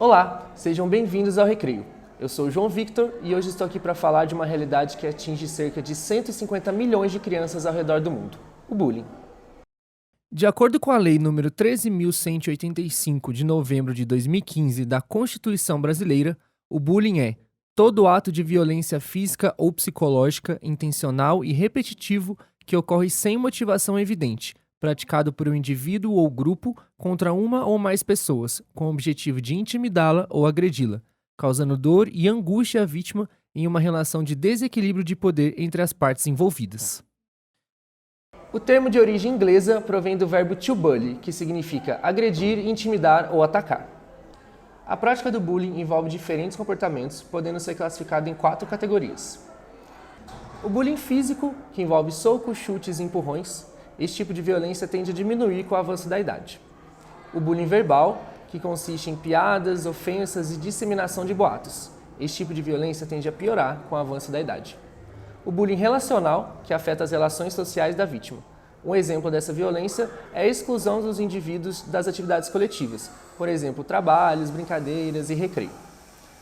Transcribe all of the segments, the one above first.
Olá, sejam bem-vindos ao Recreio. Eu sou o João Victor e hoje estou aqui para falar de uma realidade que atinge cerca de 150 milhões de crianças ao redor do mundo, o bullying. De acordo com a Lei nº 13.185, de novembro de 2015 da Constituição Brasileira, o bullying é todo ato de violência física ou psicológica, intencional e repetitivo que ocorre sem motivação evidente, praticado por um indivíduo ou grupo contra uma ou mais pessoas, com o objetivo de intimidá-la ou agredi-la, causando dor e angústia à vítima em uma relação de desequilíbrio de poder entre as partes envolvidas. O termo de origem inglesa provém do verbo to bully, que significa agredir, intimidar ou atacar. A prática do bullying envolve diferentes comportamentos, podendo ser classificado em 4 categorias. O bullying físico, que envolve socos, chutes e empurrões. Esse tipo de violência tende a diminuir com o avanço da idade. O bullying verbal, que consiste em piadas, ofensas e disseminação de boatos. Esse tipo de violência tende a piorar com o avanço da idade. O bullying relacional, que afeta as relações sociais da vítima. Um exemplo dessa violência é a exclusão dos indivíduos das atividades coletivas, por exemplo, trabalhos, brincadeiras e recreio.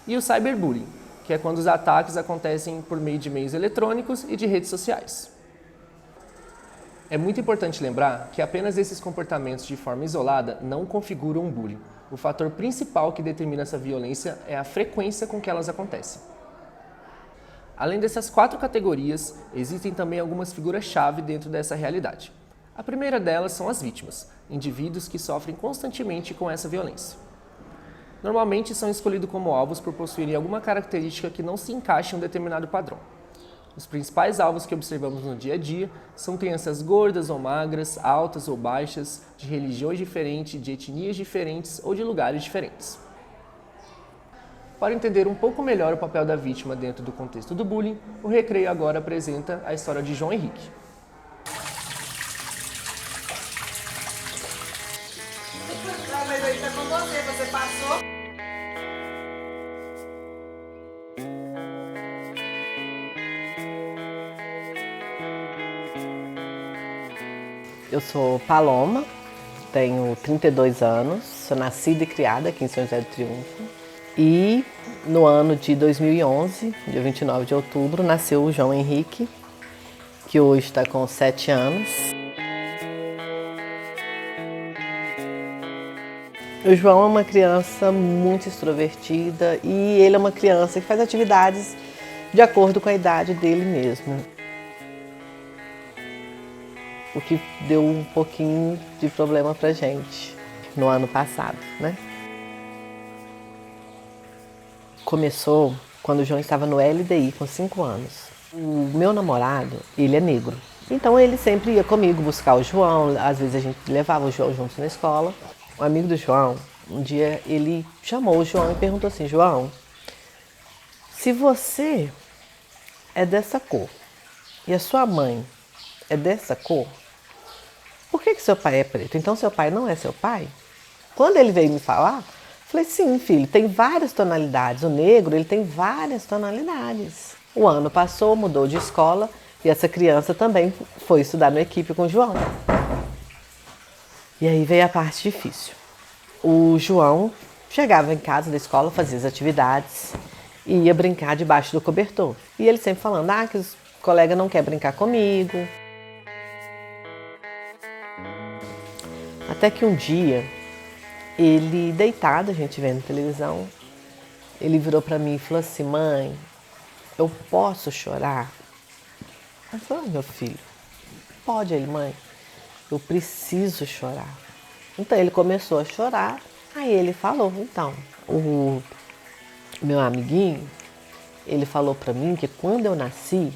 E o cyberbullying, que é quando os ataques acontecem por meio de meios eletrônicos e de redes sociais. É muito importante lembrar que apenas esses comportamentos de forma isolada não configuram um bullying. O fator principal que determina essa violência é a frequência com que elas acontecem. Além dessas 4 categorias, existem também algumas figuras-chave dentro dessa realidade. A primeira delas são as vítimas, indivíduos que sofrem constantemente com essa violência. Normalmente são escolhidos como alvos por possuírem alguma característica que não se encaixe em um determinado padrão. Os principais alvos que observamos no dia a dia são crianças gordas ou magras, altas ou baixas, de religiões diferentes, de etnias diferentes ou de lugares diferentes. Para entender um pouco melhor o papel da vítima dentro do contexto do bullying, o Recreio agora apresenta a história de João Henrique. Mas aí tá com você passou? Eu sou Paloma, tenho 32 anos, sou nascida e criada aqui em São José do Triunfo. E no ano de 2011, dia 29 de outubro, nasceu o João Henrique, que hoje está com 7 anos. O João é uma criança muito extrovertida e ele é uma criança que faz atividades de acordo com a idade dele mesmo. O que deu um pouquinho de problema pra gente no ano passado, né? Começou quando o João estava no LDI com 5 anos. O meu namorado, ele é negro. Então ele sempre ia comigo buscar o João, às vezes a gente levava o João juntos na escola. Um amigo do João, um dia ele chamou o João e perguntou assim: João, se você é dessa cor e a sua mãe é dessa cor, por que seu pai é preto? Então seu pai não é seu pai? Quando ele veio me falar, falei, sim, filho, tem várias tonalidades. O negro, ele tem várias tonalidades. O ano passou, mudou de escola e essa criança também foi estudar na equipe com o João. E aí veio a parte difícil. O João chegava em casa da escola, fazia as atividades e ia brincar debaixo do cobertor. E ele sempre falando, que os colegas não querem brincar comigo. Até que um dia, ele deitado, a gente vendo televisão, ele virou para mim e falou assim: mãe, eu posso chorar? Eu falei: meu filho, pode. Ele: mãe, eu preciso chorar. Então ele começou a chorar, aí ele falou, então, o meu amiguinho, ele falou para mim que quando eu nasci,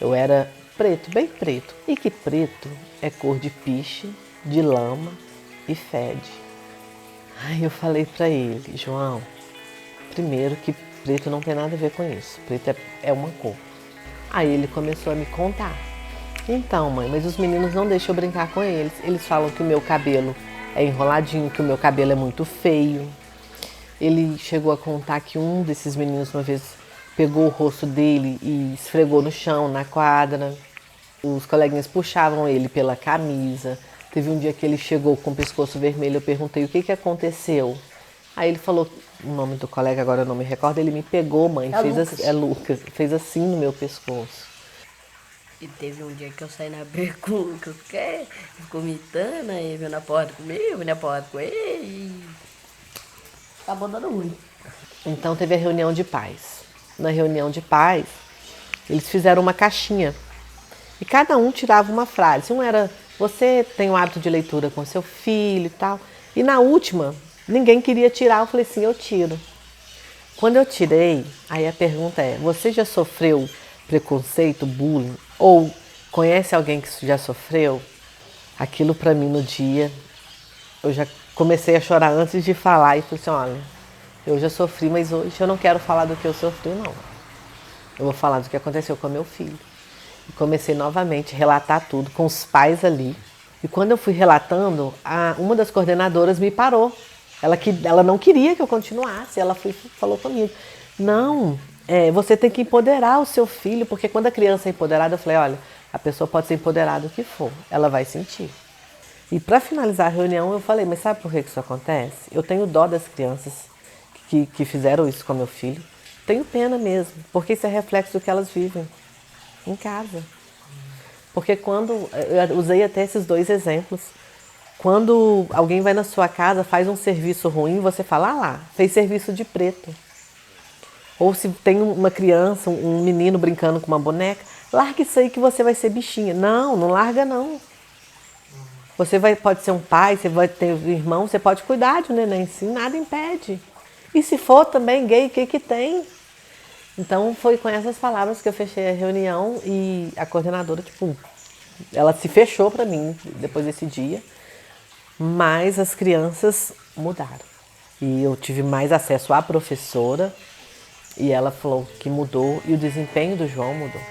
eu era preto, bem preto, e que preto é cor de piche, de lama e fede. Aí eu falei pra ele: João, primeiro que preto não tem nada a ver com isso, preto é uma cor. Aí ele começou a me contar. Então, mãe, mas os meninos não deixam eu brincar com eles. Eles falam que o meu cabelo é enroladinho, que o meu cabelo é muito feio. Ele chegou a contar que um desses meninos uma vez pegou o rosto dele e esfregou no chão, na quadra. Os coleguinhas puxavam ele pela camisa. Teve um dia que ele chegou com o pescoço vermelho, eu perguntei o que aconteceu. Aí ele falou o nome do colega, agora eu não me recordo, ele me pegou, mãe, Lucas, fez assim no meu pescoço. E teve um dia que eu saí na beira com o Lucas, que ficou imitando, aí veio na porta comigo, veio na porta com ele e acabou dando ruim. Então teve a reunião de pais. Na reunião de pais, eles fizeram uma caixinha e cada um tirava uma frase. Um era, você tem o hábito de leitura com seu filho e tal. E na última, ninguém queria tirar, eu falei assim, eu tiro. Quando eu tirei, aí a pergunta é, você já sofreu preconceito, bullying? Ou conhece alguém que já sofreu? Aquilo pra mim no dia, eu já comecei a chorar antes de falar e falei assim, olha, eu já sofri, mas hoje eu não quero falar do que eu sofri, não. Eu vou falar do que aconteceu com meu filho. E comecei novamente a relatar tudo com os pais ali. E quando eu fui relatando, uma das coordenadoras me parou. Ela não queria que eu continuasse. Ela falou comigo, não, você tem que empoderar o seu filho, porque quando a criança é empoderada, eu falei, olha, a pessoa pode ser empoderada o que for, ela vai sentir. E para finalizar a reunião, eu falei, mas sabe por que isso acontece? Eu tenho dó das crianças que fizeram isso com meu filho. Tenho pena mesmo, porque isso é reflexo do que elas vivem em casa. Porque eu usei até esses 2 exemplos, quando alguém vai na sua casa, faz um serviço ruim, você fala, lá, fez serviço de preto. Ou se tem uma criança, um menino brincando com uma boneca, larga isso aí que você vai ser bichinha. Não, não larga não. Você pode ser um pai, você vai ter um irmão, você pode cuidar de um neném, sim, nada impede. E se for também gay, o que tem? Então foi com essas palavras que eu fechei a reunião e a coordenadora, ela se fechou para mim depois desse dia, mas as crianças mudaram. E eu tive mais acesso à professora e ela falou que mudou e o desempenho do João mudou.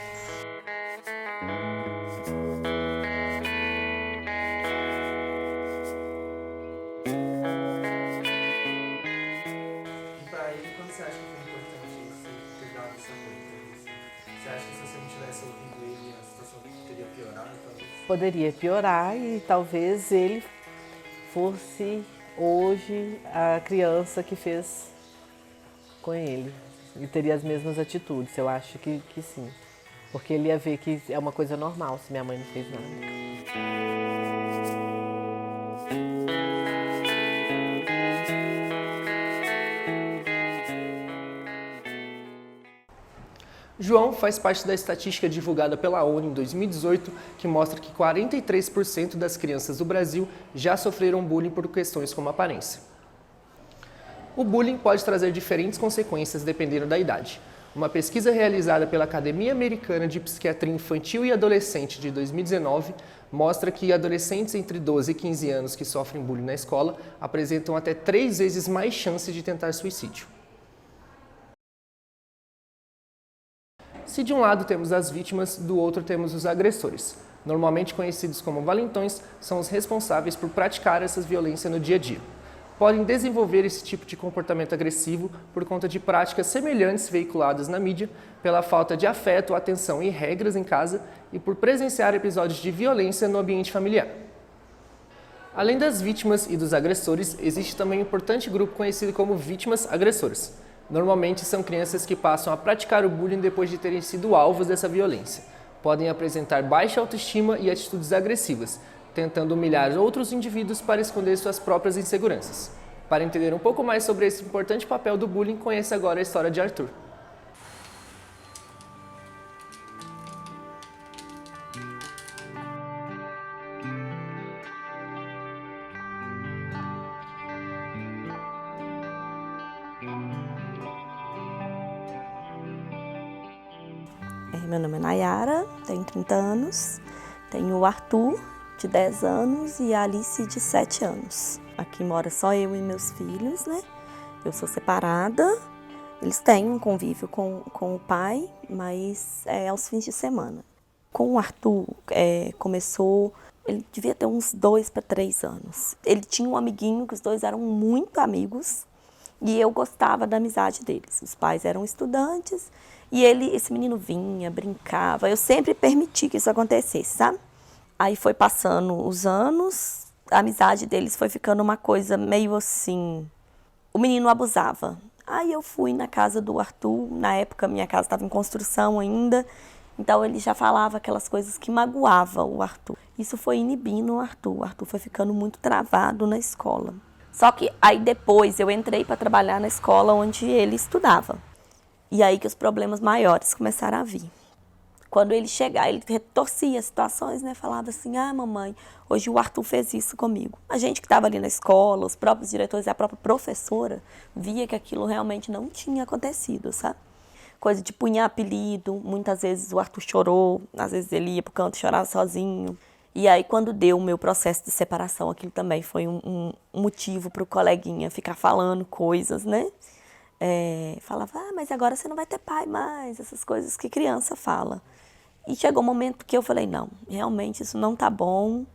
Você acha que foi importante você ter dado essa coisa pra ele? Você acha que se você não tivesse ouvido ele, a situação teria piorado, talvez? Poderia piorar e talvez ele fosse hoje a criança que fez com ele. E teria as mesmas atitudes, eu acho que sim. Porque ele ia ver que é uma coisa normal se minha mãe não fez nada. João faz parte da estatística divulgada pela ONU em 2018, que mostra que 43% das crianças do Brasil já sofreram bullying por questões como aparência. O bullying pode trazer diferentes consequências dependendo da idade. Uma pesquisa realizada pela Academia Americana de Psiquiatria Infantil e Adolescente de 2019 mostra que adolescentes entre 12 e 15 anos que sofrem bullying na escola apresentam até 3 vezes mais chances de tentar suicídio. Se de um lado temos as vítimas, do outro temos os agressores. Normalmente conhecidos como valentões, são os responsáveis por praticar essa violência no dia a dia. Podem desenvolver esse tipo de comportamento agressivo por conta de práticas semelhantes veiculadas na mídia, pela falta de afeto, atenção e regras em casa e por presenciar episódios de violência no ambiente familiar. Além das vítimas e dos agressores, existe também um importante grupo conhecido como vítimas agressoras. Normalmente são crianças que passam a praticar o bullying depois de terem sido alvos dessa violência. Podem apresentar baixa autoestima e atitudes agressivas, tentando humilhar outros indivíduos para esconder suas próprias inseguranças. Para entender um pouco mais sobre esse importante papel do bullying, conheça agora a história de Arthur. Meu nome é Nayara, tenho 30 anos, tenho o Arthur, de 10 anos, e a Alice, de 7 anos. Aqui mora só eu e meus filhos, né? Eu sou separada, eles têm um convívio com o pai, mas é aos fins de semana. Com o Arthur, começou, ele devia ter uns 2 para 3 anos. Ele tinha um amiguinho, que os dois eram muito amigos, e eu gostava da amizade deles. Os pais eram estudantes, e esse menino vinha, brincava. Eu sempre permiti que isso acontecesse, sabe? Aí foi passando os anos, a amizade deles foi ficando uma coisa meio assim, o menino abusava. Aí eu fui na casa do Arthur, na época minha casa estava em construção ainda, então ele já falava aquelas coisas que magoavam o Arthur. Isso foi inibindo o Arthur foi ficando muito travado na escola. Só que aí depois eu entrei para trabalhar na escola onde ele estudava. E aí que os problemas maiores começaram a vir. Quando ele chegava, ele retorcia as situações, né? Falava assim, mamãe, hoje o Arthur fez isso comigo. A gente que estava ali na escola, os próprios diretores e a própria professora, via que aquilo realmente não tinha acontecido, sabe? Coisa de punhar apelido, muitas vezes o Arthur chorou, às vezes ele ia pro canto e chorava sozinho. E aí quando deu o meu processo de separação, aquilo também foi um motivo para o coleguinha ficar falando coisas, né? Falava, mas agora você não vai ter pai mais, essas coisas que criança fala. E chegou um momento que eu falei, não, realmente isso não tá bom.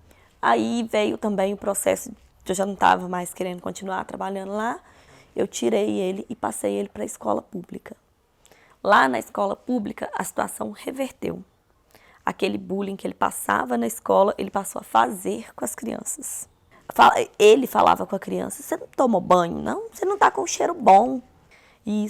Aí veio também o processo, eu já não estava mais querendo continuar trabalhando lá, eu tirei ele e passei ele para a escola pública. Lá na escola pública, a situação reverteu. Aquele bullying que ele passava na escola, ele passou a fazer com as crianças. Ele falava com a criança, você não tomou banho, não? Você não tá com um cheiro bom. E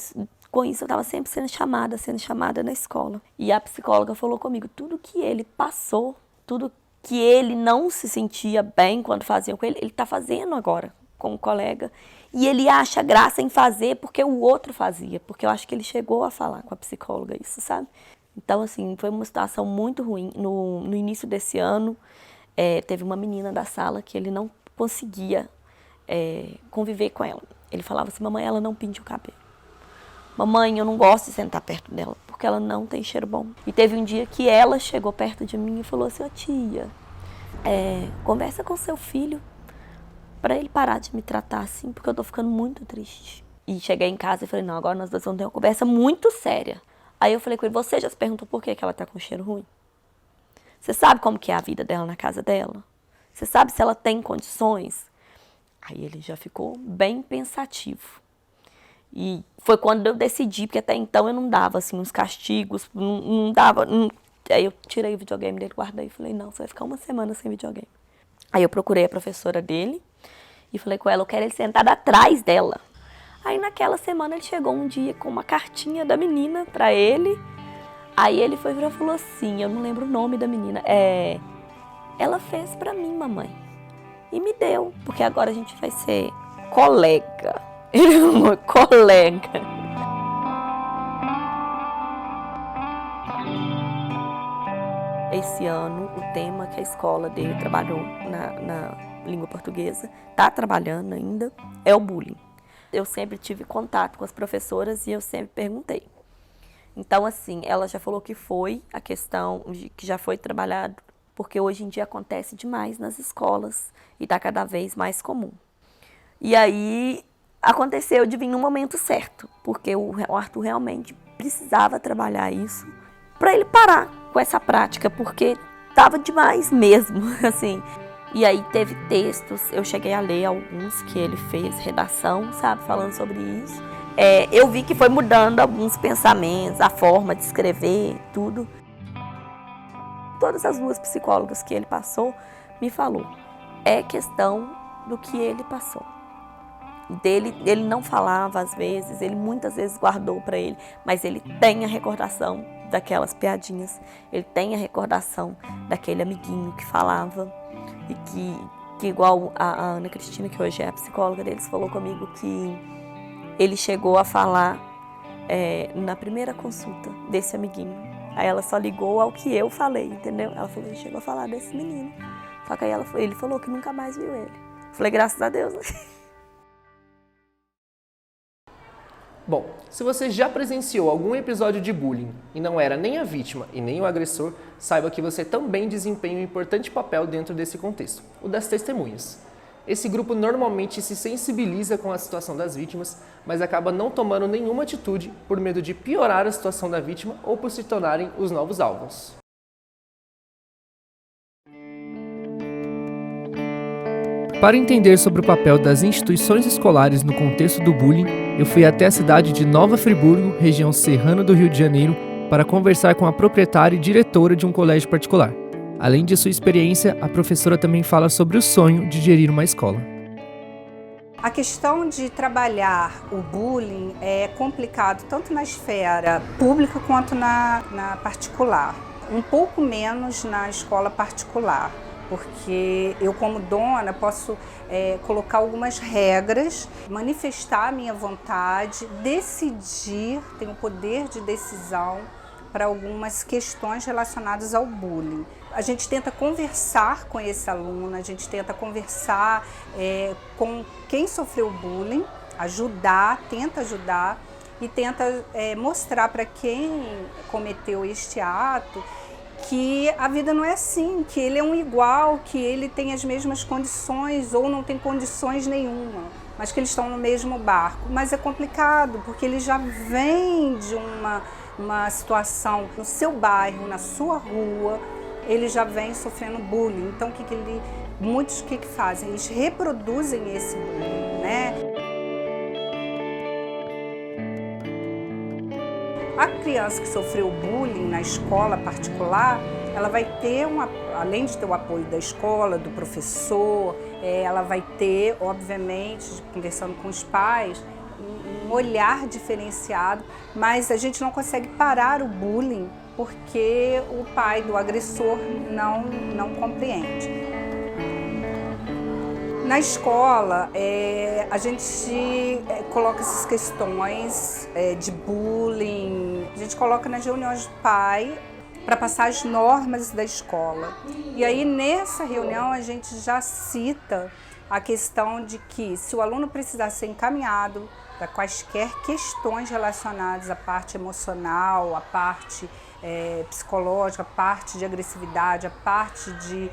com isso eu estava sempre sendo chamada na escola. E a psicóloga falou comigo, tudo que ele passou, tudo que ele não se sentia bem quando faziam com ele está fazendo agora com o colega. E ele acha graça em fazer porque o outro fazia, porque eu acho que ele chegou a falar com a psicóloga isso, sabe? Então, assim, foi uma situação muito ruim. No início desse ano, teve uma menina da sala que ele não conseguia conviver com ela. Ele falava assim, mamãe, ela não pinte o cabelo. Mamãe, eu não gosto de sentar perto dela, porque ela não tem cheiro bom. E teve um dia que ela chegou perto de mim e falou assim, tia, conversa com seu filho para ele parar de me tratar assim, porque eu tô ficando muito triste. E cheguei em casa e falei, não, agora nós dois vamos ter uma conversa muito séria. Aí eu falei com ele, você já se perguntou por que ela tá com cheiro ruim? Você sabe como que é a vida dela na casa dela? Você sabe se ela tem condições? Aí ele já ficou bem pensativo. E foi quando eu decidi, porque até então eu não dava assim, uns castigos, não dava. Aí eu tirei o videogame dele, guardei e falei, não, você vai ficar uma semana sem videogame. Aí eu procurei a professora dele e falei com ela, eu quero ele sentado atrás dela. Aí naquela semana ele chegou um dia com uma cartinha da menina pra ele. Aí ele foi e falou assim, eu não lembro o nome da menina, ela fez pra mim, mamãe. E me deu, porque agora a gente vai ser colega. Ele falou, colega. Esse ano, o tema que a escola dele trabalhou na língua portuguesa, está trabalhando ainda, é o bullying. Eu sempre tive contato com as professoras e eu sempre perguntei. Então, assim, ela já falou que foi a questão que já foi trabalhado, porque hoje em dia acontece demais nas escolas e está cada vez mais comum. E aí aconteceu de vir no momento certo, porque o Arthur realmente precisava trabalhar isso para ele parar com essa prática, porque estava demais mesmo, assim. E aí teve textos, eu cheguei a ler alguns que ele fez, redação, sabe, falando sobre isso. Eu vi que foi mudando alguns pensamentos, a forma de escrever, tudo. Todas as duas psicólogas que ele passou me falou, é questão do que ele passou. Ele não falava às vezes, ele muitas vezes guardou para ele, mas ele tem a recordação daquelas piadinhas, ele tem a recordação daquele amiguinho que falava e que igual a Ana Cristina, que hoje é a psicóloga deles, falou comigo que ele chegou a falar na primeira consulta desse amiguinho. Aí ela só ligou ao que eu falei, entendeu? Ela falou, ele chegou a falar desse menino. Só que aí ele falou que nunca mais viu ele. Eu falei, graças a Deus. Bom, se você já presenciou algum episódio de bullying e não era nem a vítima e nem o agressor, saiba que você também desempenha um importante papel dentro desse contexto, o das testemunhas. Esse grupo normalmente se sensibiliza com a situação das vítimas, mas acaba não tomando nenhuma atitude por medo de piorar a situação da vítima ou por se tornarem os novos alvos. Para entender sobre o papel das instituições escolares no contexto do bullying, eu fui até a cidade de Nova Friburgo, região serrana do Rio de Janeiro, para conversar com a proprietária e diretora de um colégio particular. Além de sua experiência, a professora também fala sobre o sonho de gerir uma escola. A questão de trabalhar o bullying é complicado tanto na esfera pública quanto na particular. Um pouco menos na escola particular, porque eu como dona posso colocar algumas regras, manifestar a minha vontade, decidir, tenho poder de decisão para algumas questões relacionadas ao bullying. A gente tenta conversar com esse aluno, a gente tenta conversar com quem sofreu bullying, tenta ajudar e tenta mostrar para quem cometeu este ato que a vida não é assim, que ele é um igual, que ele tem as mesmas condições ou não tem condições nenhuma, mas que eles estão no mesmo barco. Mas é complicado, porque ele já vem de uma situação no seu bairro, na sua rua, ele já vem sofrendo bullying. Então, muitos que fazem? Eles reproduzem esse bullying, né? A criança que sofreu bullying na escola particular, ela vai ter, além de ter o apoio da escola, do professor, ela vai ter, obviamente, conversando com os pais, um olhar diferenciado, mas a gente não consegue parar o bullying porque o pai do agressor não compreende. Na escola, a gente coloca essas questões de bullying, a gente coloca nas reuniões do pai para passar as normas da escola. E aí, nessa reunião, a gente já cita a questão de que se o aluno precisar ser encaminhado para quaisquer questões relacionadas à parte emocional, à parte psicológica, a parte de agressividade, a parte de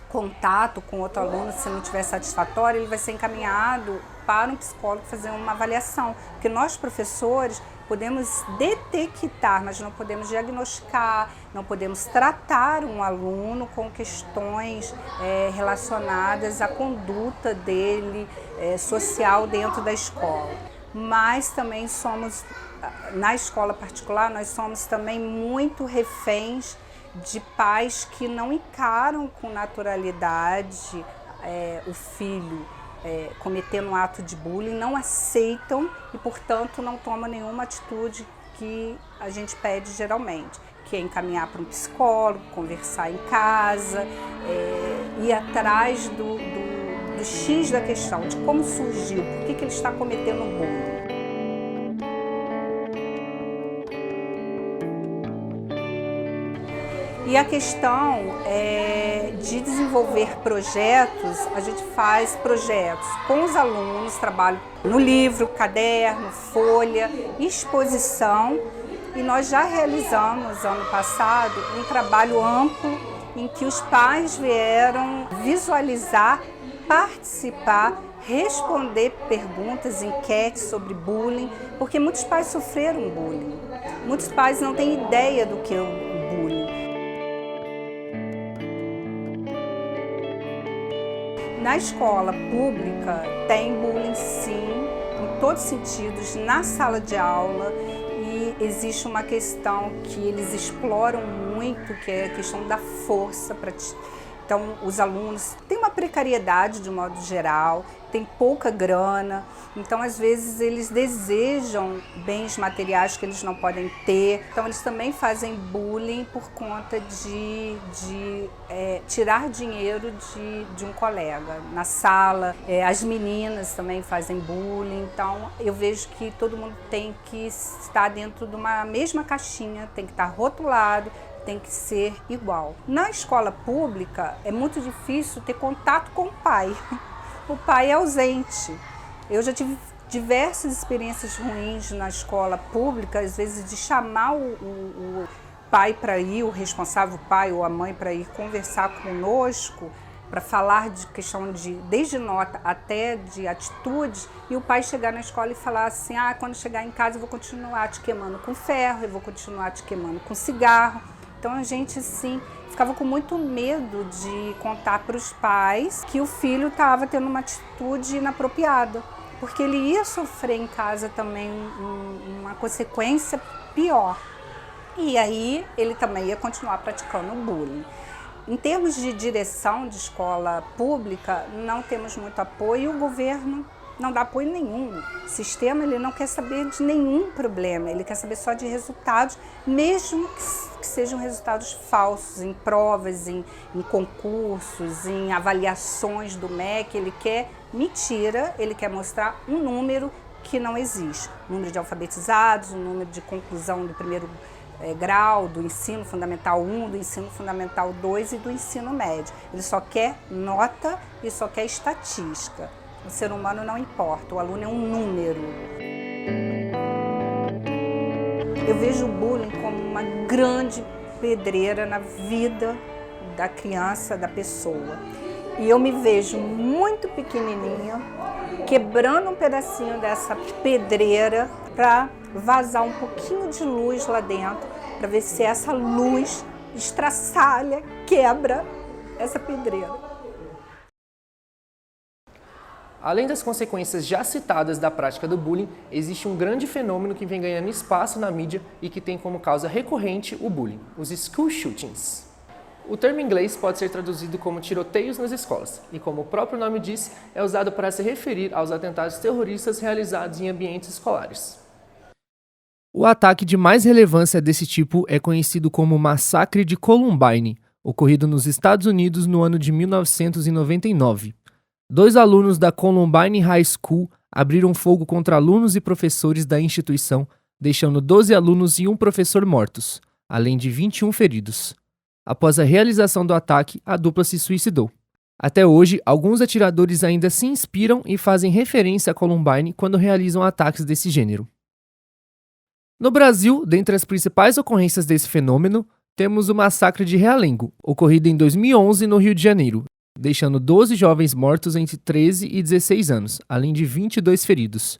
contato com outro aluno, se não tiver satisfatório, ele vai ser encaminhado para um psicólogo fazer uma avaliação. Porque nós, professores, podemos detectar, mas não podemos diagnosticar, não podemos tratar um aluno com questões relacionadas à conduta dele, social dentro da escola. Mas também na escola particular, nós somos também muito reféns de pais que não encaram com naturalidade o filho cometendo um ato de bullying, não aceitam e, portanto, não tomam nenhuma atitude que a gente pede geralmente, que é encaminhar para um psicólogo, conversar em casa, ir atrás do X da questão, de como surgiu, por que ele está cometendo bullying. E a questão de desenvolver projetos, a gente faz projetos com os alunos, trabalho no livro, caderno, folha, exposição. E nós já realizamos, ano passado, um trabalho amplo em que os pais vieram visualizar, participar, responder perguntas, enquetes sobre bullying, porque muitos pais sofreram bullying. Muitos pais não têm ideia do que é o bullying. Na escola pública tem bullying sim, em todos os sentidos, na sala de aula, e existe uma questão que eles exploram muito, que é a questão da força. Então, os alunos têm uma precariedade de modo geral, têm pouca grana, então às vezes eles desejam bens materiais que eles não podem ter, então eles também fazem bullying por conta de tirar dinheiro de um colega. Na sala, as meninas também fazem bullying, então eu vejo que todo mundo tem que estar dentro de uma mesma caixinha, tem que estar rotulado, tem que ser igual. Na escola pública é muito difícil ter contato com o pai. O pai é ausente. Eu já tive diversas experiências ruins na escola pública, às vezes de chamar o pai para ir, o responsável pai ou a mãe para ir conversar conosco, para falar de questão desde nota até de atitudes, e o pai chegar na escola e falar assim: quando chegar em casa eu vou continuar te queimando com ferro, eu vou continuar te queimando com cigarro. Então a gente, assim, ficava com muito medo de contar para os pais que o filho estava tendo uma atitude inapropriada, porque ele ia sofrer em casa também uma consequência pior. E aí ele também ia continuar praticando bullying. Em termos de direção de escola pública, não temos muito apoio, e o governo não dá apoio nenhum. O sistema ele não quer saber de nenhum problema, ele quer saber só de resultados, mesmo que sejam resultados falsos, em provas, em concursos, em avaliações do MEC. Ele quer mentira, ele quer mostrar um número que não existe. O número de alfabetizados, o número de conclusão do primeiro grau, do ensino fundamental 1, do ensino fundamental 2 e do ensino médio. Ele só quer nota e só quer estatística. O ser humano não importa, o aluno é um número. Eu vejo o bullying como uma grande pedreira na vida da criança, da pessoa. E eu me vejo muito pequenininha, quebrando um pedacinho dessa pedreira para vazar um pouquinho de luz lá dentro, para ver se essa luz estraçalha, quebra essa pedreira. Além das consequências já citadas da prática do bullying, existe um grande fenômeno que vem ganhando espaço na mídia e que tem como causa recorrente o bullying, os school shootings. O termo em inglês pode ser traduzido como tiroteios nas escolas e, como o próprio nome diz, é usado para se referir aos atentados terroristas realizados em ambientes escolares. O ataque de mais relevância desse tipo é conhecido como Massacre de Columbine, ocorrido nos Estados Unidos no ano de 1999. 2 alunos da Columbine High School abriram fogo contra alunos e professores da instituição, deixando 12 alunos e um professor mortos, além de 21 feridos. Após a realização do ataque, a dupla se suicidou. Até hoje, alguns atiradores ainda se inspiram e fazem referência a Columbine quando realizam ataques desse gênero. No Brasil, dentre as principais ocorrências desse fenômeno, temos o Massacre de Realengo, ocorrido em 2011 no Rio de Janeiro, deixando 12 jovens mortos entre 13 e 16 anos, além de 22 feridos.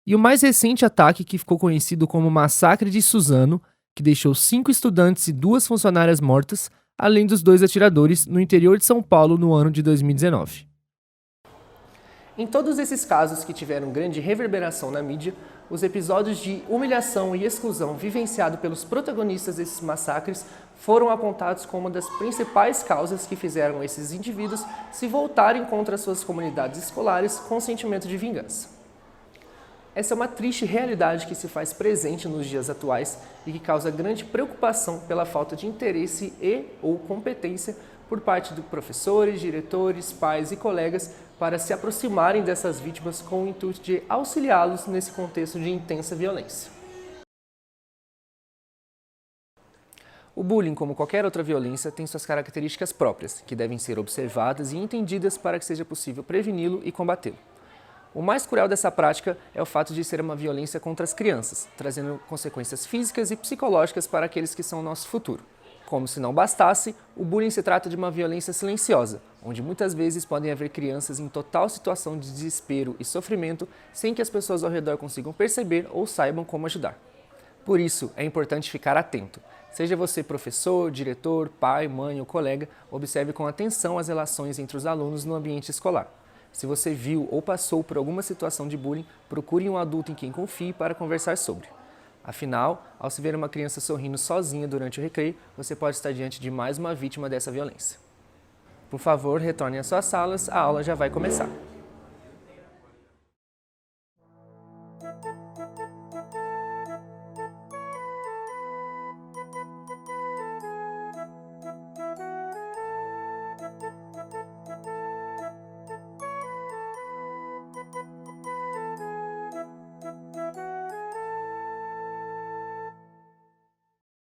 E o mais recente ataque, que ficou conhecido como Massacre de Suzano, que deixou 5 estudantes e 2 funcionárias mortas, além dos 2 atiradores, no interior de São Paulo no ano de 2019. Em todos esses casos que tiveram grande reverberação na mídia, os episódios de humilhação e exclusão vivenciados pelos protagonistas desses massacres foram apontados como uma das principais causas que fizeram esses indivíduos se voltarem contra suas comunidades escolares com sentimento de vingança. Essa é uma triste realidade que se faz presente nos dias atuais e que causa grande preocupação pela falta de interesse ou competência por parte de professores, diretores, pais e colegas para se aproximarem dessas vítimas com o intuito de auxiliá-los nesse contexto de intensa violência. O bullying, como qualquer outra violência, tem suas características próprias, que devem ser observadas e entendidas para que seja possível preveni-lo e combatê-lo. O mais cruel dessa prática é o fato de ser uma violência contra as crianças, trazendo consequências físicas e psicológicas para aqueles que são o nosso futuro. Como se não bastasse, o bullying se trata de uma violência silenciosa, onde muitas vezes podem haver crianças em total situação de desespero e sofrimento sem que as pessoas ao redor consigam perceber ou saibam como ajudar. Por isso, é importante ficar atento. Seja você professor, diretor, pai, mãe ou colega, observe com atenção as relações entre os alunos no ambiente escolar. Se você viu ou passou por alguma situação de bullying, procure um adulto em quem confie para conversar sobre. Afinal, ao se ver uma criança sorrindo sozinha durante o recreio, você pode estar diante de mais uma vítima dessa violência. Por favor, retornem às suas salas, a aula já vai começar.